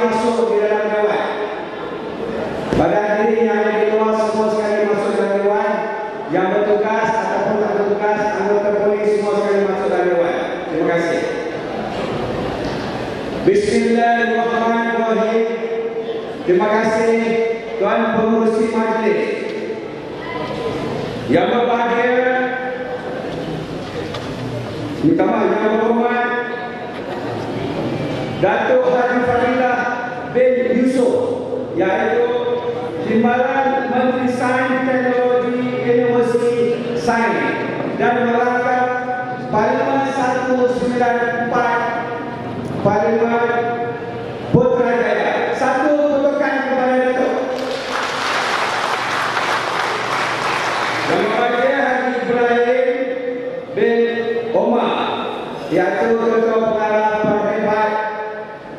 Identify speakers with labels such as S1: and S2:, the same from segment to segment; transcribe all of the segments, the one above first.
S1: masuk di dalam dewan. Pada hadirin yang ada di luar, semua sekali masuk dalam dewan. Yang bertugas ataupun tak bertugas, anggota polis semua sekali masuk dalam dewan. Terima kasih. Bismillahirrahmanirrahim. Terima kasih Tuan Pengurusi Majlis. Yang berbahagia, minta maaf yang berhormat Datuk Haji Fadilah bin Yusof, iaitu Timbalan Menteri Sains Teknologi Inovasi Sains dan merangkap Parlimen 194 Parlimen Putrajaya. Satu putukan kepada Datuk. Yang berbahagia Haji Ibrahim bin Omar, iaitu Ketua Pengarah Perhebat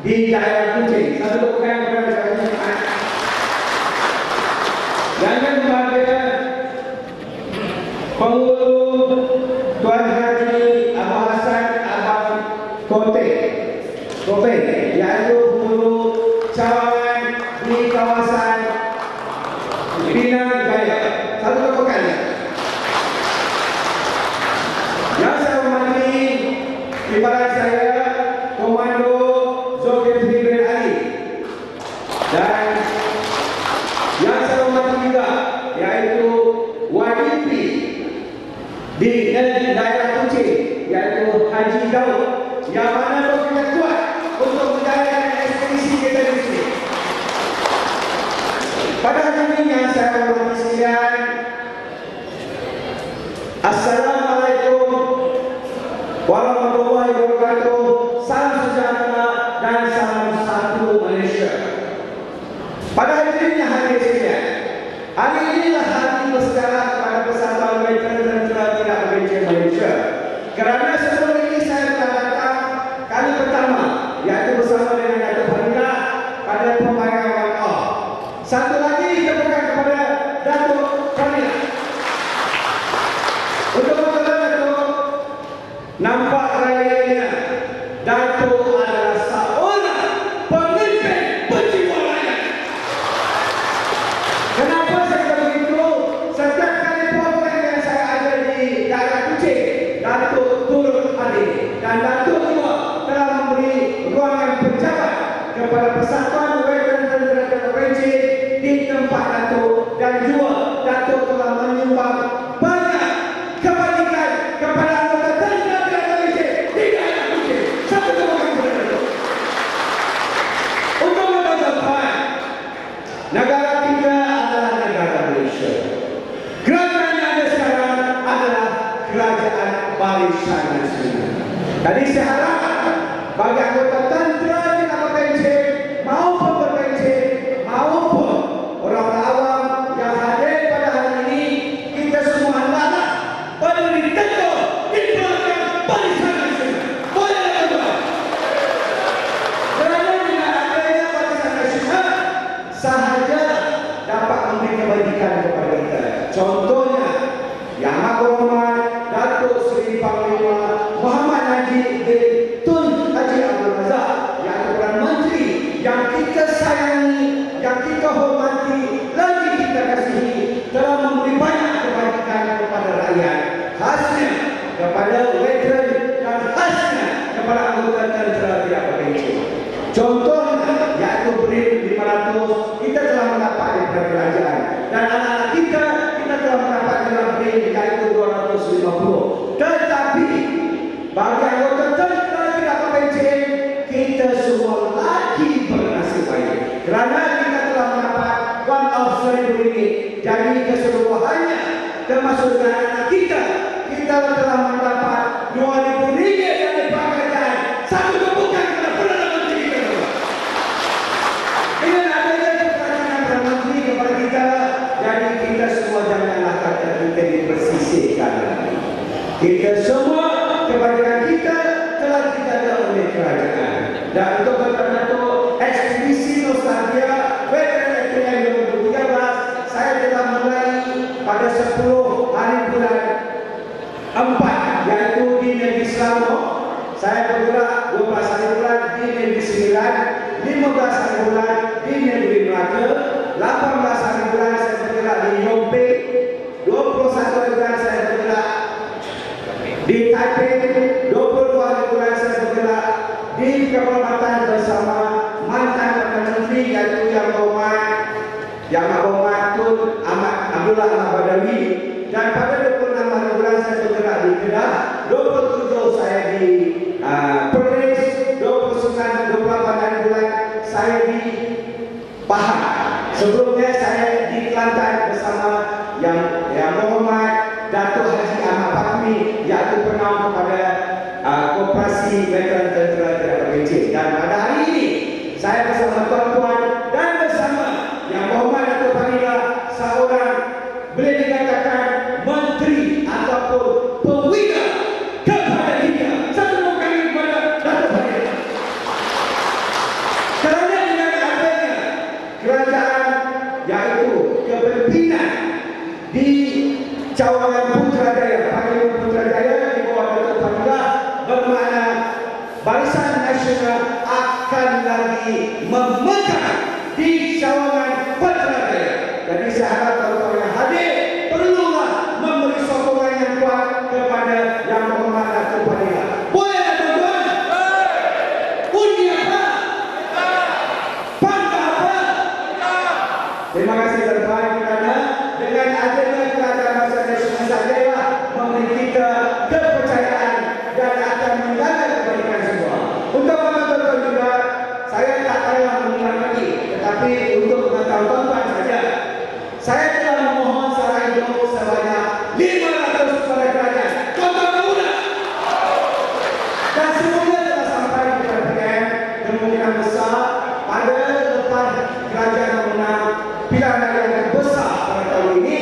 S1: di daerah Kuching. Satu putukan kepada Datuk. Dan yang berbahagia Pengurus Tuan Haji Abang Hassan Abang Kote, iaitu guru cawangan di kawasan Pinang Jaya. Satu tepukan ya. Yang saya hormati timbalan saya Komando Zulkifli bin Ali, dan yang saya hormati juga yaitu YDP di daerah Kuching, yaitu Haji Daud, yang mana bekerja kuat untuk menjalankan ekspedisi kita di sini. Pada hari ini yang saya hormati sekalian, Assalamualaikum warahmatullahi wabarakatuh. Salam sejahtera dan salam satu Malaysia. Pada hari ini yang hadir sekalian, hari inilah hari bersejarah kepada persatuan veteran tentera tidak berbencana Malaysia. Kerana sebelum ini saya telah datang kali pertama, iaitu bersama dengan Datuk Fadilah pada pembayaran one-off. Satu lagi tepukan kepada Datuk Fadilah. Untuk memperoleh Datuk, nampak rayanya Datuk adalah seorang pemimpin penjiwa rakyat. Kenapa saya kata begitu? Setiap kali program yang saya ada di daerah Kuching, Datuk turut hadir, dan Datuk juga telah memberi ruangan pejabat kepada persatuan veteran tentera terpencil di tempat Datuk, dan juga Datuk telah menyumbang banyak kebaikan kepada anggota tentera terpencil di daerah Kuching. Satu tepukan kepada Datuk. Untuk mempertahankan negara kita adalah negara Malaysia. Kerajaan yang ada sekarang adalah Kerajaan Barisan Nasional. Jadi saya harap bagi anggota tentera tidak berpencil maupun berpencil maupun orang-orang awam yang hadir pada hari ini, kita semua hendaklah berdiri teguh di belakang Barisan Nasional. Boleh tuan? Kerana dengan adanya Barisan Nasional sahaja dapat memberi kebajikan kepada kita. Contohnya, Yang Amat Berhormat Datuk Seri Panglima Muhammad Najib bin Tun Haji Abdul Razak, yang Perdana Menteri yang kita sayangi, yang kita hormati, lagi kita kasihi, telah memberi banyak kebajikan kepada rakyat, khasnya kepada veteran dan khasnya kepada anggota tentera tidak berpencil. Contohnya, yaitu BRIM 500 kita telah mendapat daripada kerajaan, dan anak-anak kita telah mendapat dalam BRIM yaitu 250. Tetapi bagi anggota tentera tidak berpencil, kita semua lagi bernasib baik kerana kita telah mendapat one-off RM1,000. Jadi keseluruhannya termasuk dengan anak kita telah mendapat RM2,000 dari kerajaan. Satu tepukan kepada Perdana Menteri kita. Dengan adanya keterangan Perdana Menteri kepada kita, jadi kita semua janganlah kata kita dipersisihkan lagi. Kita semua kebajikan kita telah dijaga oleh kerajaan. Dan untuk bertemu ekspedisi nostalgia veteran yang 2013, saya telah mulai pada 10 hari bulan 4, yaitu di Negeri Selangor. Saya bergerak 12 hari bulan di Negeri Sembilan, 15 hari bulan di negeri Melaka, 18 hari bulan saya bergerak di Yompe, 21 hari bulan saya bergerak di Taipei, 22 hari bulan saya bergerak di Kepulauan bersama mantan Perdana Menteri yaitu Yang Berhormat Tun Abdullah Ahmad Badawi, dan pada 26 hari bulan saya bergerak di Kedah, 27 saya di Perlis, 29 28 hari bulan saya di Pahang. Sebelumnya saya di Kelantan bersama Yang Berhormat Datuk Haji Ahmad Fakmi, iaitu penaung kepada Koperasi Veteran Tentera Tidak Berpencil. Dan pada hari ini saya bersama tuan-tuan dan bersama Yang Berhormat Datuk Fadila, seorang boleh dikatakan menteri ataupun perwira kepada kita. Satu kali kepada Datuk Fadila. Kerana dengan adanya kerajaan iaitu kepimpinan di Cawangan Putrajaya, Parlimen Putrajaya di bawah Datuk Fadila, bermakna Barisan Nasional akan lagi memegang di Cawangan Putrajaya. Jadi saya harap tuan-tuan yang hadir perlulah memberi sokongan yang kuat kepada Yang Berhormat Datuk Fadila. Boleh tak tuan-tuan? Undi apa? Pangkat apa? Terima kasih tuan-tuan, kerana dengan adanya kerajaan Barisan Nasional sajalah memberi kita kepercayaan dan akan menjaga kebaikan semua. Untuk tuan-tuan juga, saya tak payah mengulang lagi, tetapi untuk mengetahui tuan-tuan saja, saya telah memohon saran hidup sebanyak 500 kepada kerajaan. Tuan-tuan tahu tak? Dan semuanya telah sampai kepada PM. Kemungkinan besar pada lepas kerajaan menang pilihan raya yang besar pada tahun ini,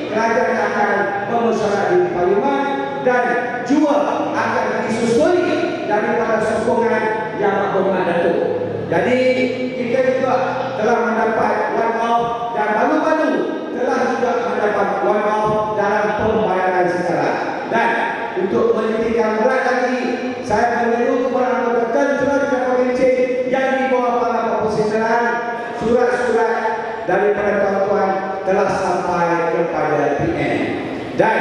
S1: kerajaan akan memusyawarah di Parlimen dan juga akan disusuli daripada sokongan Yang Berhormat Datuk. Jadi kita juga telah mendapat one-off dan baru-baru telah juga mendapat one-off dalam pembayaran sekarang. Dan untuk menitik yang berat lagi, saya menyeru kepada anggota tentera Tidak Berpencil yang di bawah para profesional, surat-surat daripada tuan-tuan telah sampai kepada PM. Dan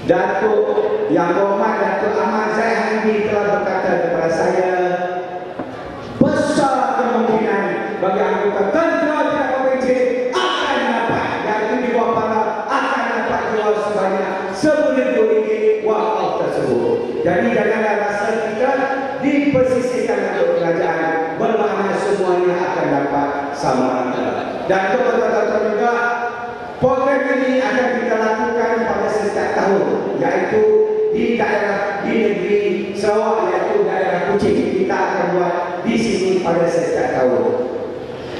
S1: Datuk Yang Berhormat Datuk Ahmad Zahid Hamidi telah berkata kepada saya, besar kemungkinan bagi anggota tentera Tidak Berpencil akan dapat, iaitu di bawah para akan dapat jual sebanyak RM10,000 wakaf tersebut. Jadi janganlah rasa kita dipersisihkan untuk kerajaan, bermakna semuanya akan dapat sama rata. Dan untuk tuan-tuan juga, program ini akan kita lakukan pada setiap tahun, iaitu di daerah di negeri Sarawak, iaitu daerah Kuching. Kita akan buat di sini pada setiap tahun.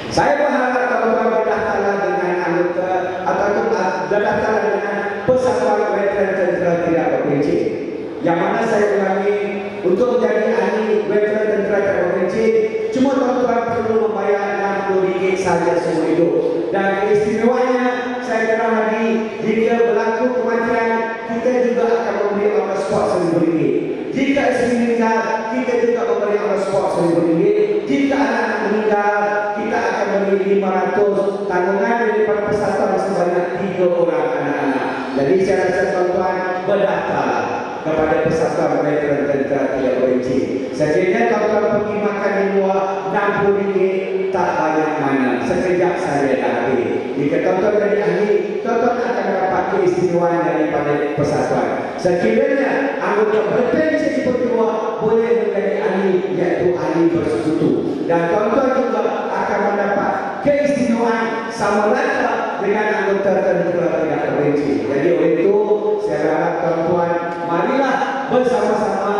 S1: Saya berharap tuan-tuan berdaftarlah dengan anggota ataupun berdaftarlah dengan Persatuan Veteran Tentera Tidak Berpencil. Yang mana saya ulangi, untuk menjadi ahli Veteran Tentera Tidak Berpencil, cuma tuan-tuan perlu membayar RM60 saja seumur hidup. Dan keistimewanya, saya kira lagi, jika berlaku kematian, kita juga akan memberi on the spot RM1,000. Jika isteri meninggal, kita juga memberi on the spot RM1,000. Jika anak meninggal, kita akan memberi 500 tanggungan daripada persatuan sebanyak 3 orang anak-anak. Jadi saya rasa tuan-tuan berdaftar kepada Persatuan Veteran Tentera Tidak Berpencil. Sekiranya tuan-tuan pergi makan di luar, RM60 tak banyak mana. Sekejap saja dah habis. Jika tuan-tuan jadi ahli, tuan-tuan akan dapat keistimewaan daripada persatuan. Sekiranya anggota berpencil seperti luar boleh menjadi ahli, iaitu ahli bersekutu. Dan tuan-tuan juga akan mendapat keistimewaan sama rata dengan anggota tentera Tidak Berpencil. Jadi oleh itu, saya harap tuan-tuan, marilah bersama-sama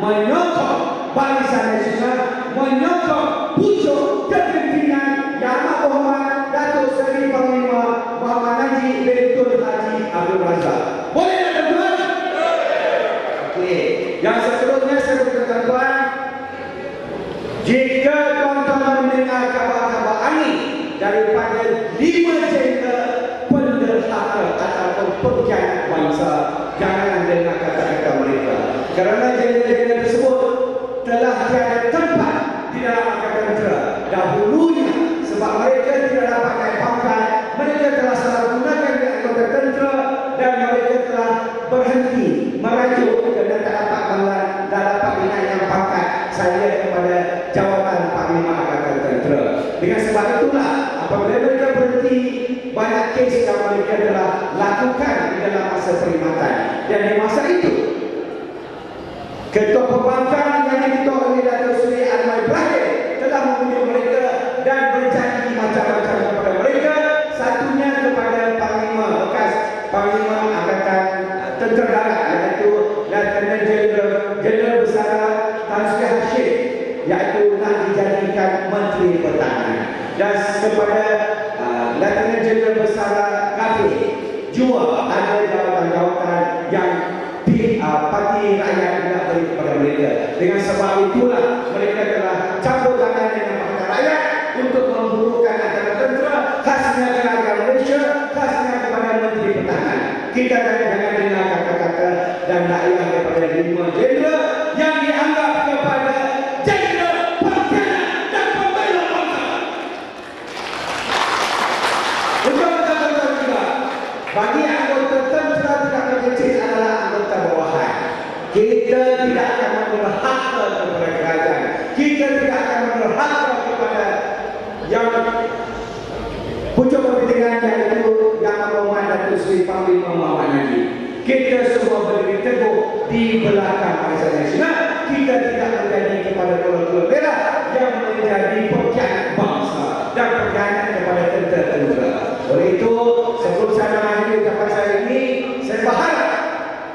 S1: menyokong Barisan Nasional, menyokong pucuk kepimpinan Yang Berhormat Datuk Seri Panglima Muhammad Najib bin Tun Haji Abdul Razak. Boleh tak tuan-tuan? Okey. Yang seterusnya saya berkata tuan-tuan, jika tuan-tuan mendengar kabar-kabar angin daripada 5 jenderal penderhaka ataupun pengkhianat bangsa, jangan dengar kata-kata mereka. Kerana jenderal-jenderal tersebut telah tiada tempat di dalam angkatan tentera. Dahulunya sebab mereka tidak dapat naik pangkat, mereka telah salah gunakan di angkatan tentera dan mereka telah berhenti merajuk dan tak dapat dinaikkan pangkat saya kepada jawatan Panglima Angkatan Tentera. Dengan sebab itulah apabila mereka berhenti, banyak kes yang mereka telah lakukan di dalam masa perkhidmatan. Dan di masa itu Ketua Perbankan yang diketuai oleh Datuk Seri Anwar Ibrahim telah mengunjungi mereka dan berjanji macam-macam kepada mereka. Satunya kepada Panglima bekas Panglima Angkatan Tentera Darat, iaitu Lieutenant Jeneral Besar Tan Sri Hashim, iaitu nak dijadikan Menteri Pertahanan. Dan kepada Lieutenant Jeneral Besar Ghafir juga ada jawatan-jawatan yang parti rakyat tidak beri kepada mereka. Dengan sebab itulah mereka telah campur tangan dengan parti rakyat untuk memburukan angkatan tentera, khasnya kerajaan Malaysia, khasnya kepada Menteri Pertahanan. Kita jangan dengar kata-kata dan dakwah daripada 5 jeneral yang dianggap kepada jeneral pengkhianat dan pembela bangsa. Betul-betul juga. Bagi anggota tentera tidak kecil adalah anggota bawahan. Kita tidak akan menerhaka kepada kerajaan. Kita tidak akan menerhaka kepada yang pucuk kepentingan, iaitu Yang Berhormat Datuk Seri Panglima Muhammad Najib. Kita semua berdiri teguh di belakang Barisan Nasional. Kita tidak menjadi kepada kolor-kolor merah yang menjadi pengkhianat bangsa dan pengkhianat kepada tentera-tentera. Oleh itu, sebelum saya mengakhiri ucapan saya ini, saya berharap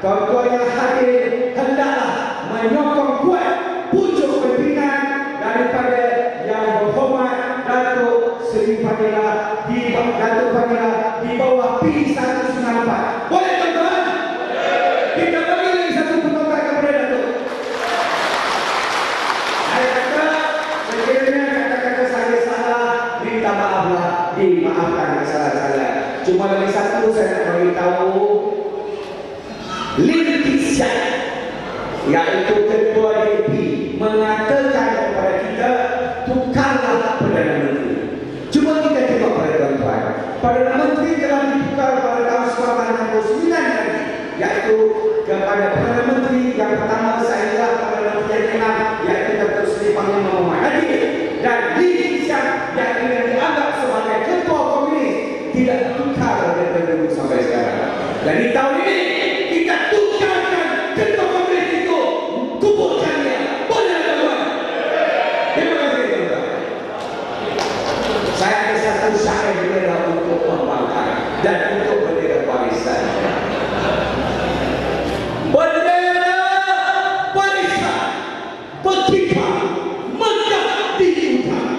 S1: tuan-tuan yang hadir hendaklah menyokong kuat pucuk pimpinan daripada Yang Berhormat Datuk Seri Fadilah di bawah P194. Boleh tuan-tuan? Kita bagi lagi satu penonton kepada Datuk. Saya kata, sekiranya kata-kata saya salah, minta maaflah, dimaafkan salah-salah. Cuma lagi satu saya nak beritahu, Leticia, iaitu Ketua DP, mengatakan kepada kita, tukarlah Perdana Menteri. Cuma kita tengok pada tuan-tuan, Perdana Menteri telah ditukar pada tahun 1969 lagi, iaitu kepada Perdana Menteri yang pertama saya ingat Perdana Menteri yang ke-6, iaitu Datuk Seri Panglima Muhammad Najib. Dan Leticia yang dianggap sebagai Ketua Komunis tidak ditukar dari dulu sampai sekarang. Jadi tahun ini kita tukarkan Ketua Komunis itu, kuburkan dia. Boleh tuan-tuan? Terima kasih tuan-tuan. Saya ada satu syair bendera untuk membangkang dan untuk bendera barisan. Bendera barisan berkibar megah di udara.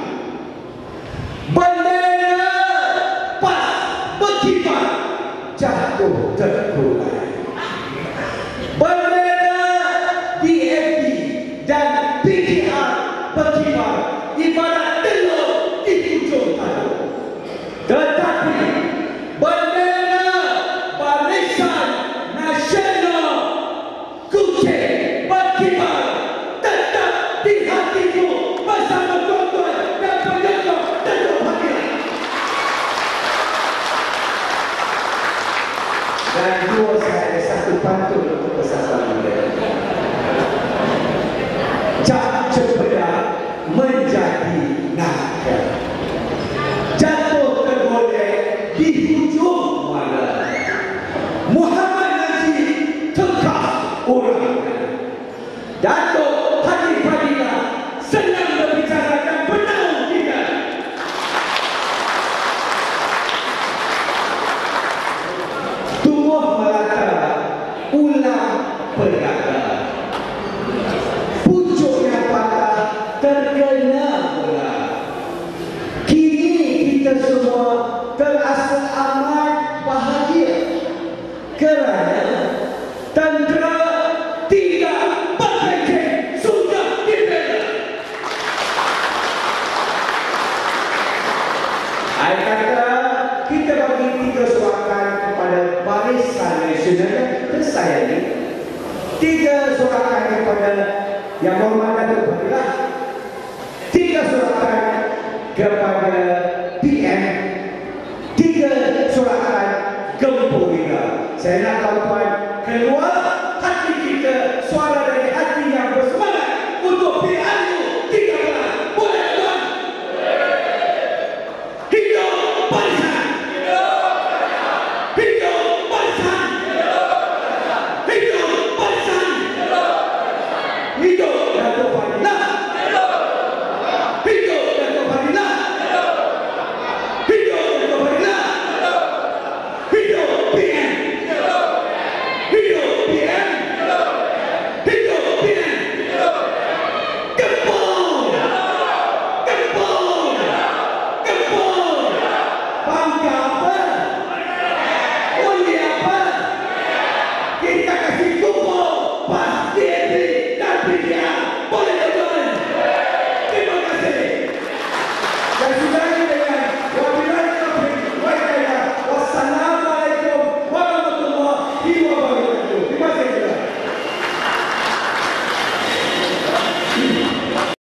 S1: Bendera pas berkibar jatuh terkulai. Bendera DAP dan PKR berkibar ibarat telur di hujung tanah. Tetapi bendera Barisan Nasional Kuching berkibar tetap di hatiku bersama tuan-tuan dan penyokong Datuk Fadilah. Dan dua saya ada satu pantun untuk pesasan mereka. Cap cempeda menjadi naga, jatuh tergolek di hujung mana. Muhammad Najib tegas orangnya. Datuk Haji Fadilah senang berbicara dan benar tidak. Tumbuh melata ulang perkata, pucuknya patah terkena bola. Kini kita semua terasa amat bahagia kerana tentera tidak berkecil sudah dibela. Saya kata kita bagi 3 sorakan kepada Barisan Nasional yang tersayangi, 3 sorakan kepada Yang Berhormat Datuk Fadilah, 3 suratan kepada PM, 3 suratan Gempur Liga. Saya nak tuan-tuan keluar hati kita suara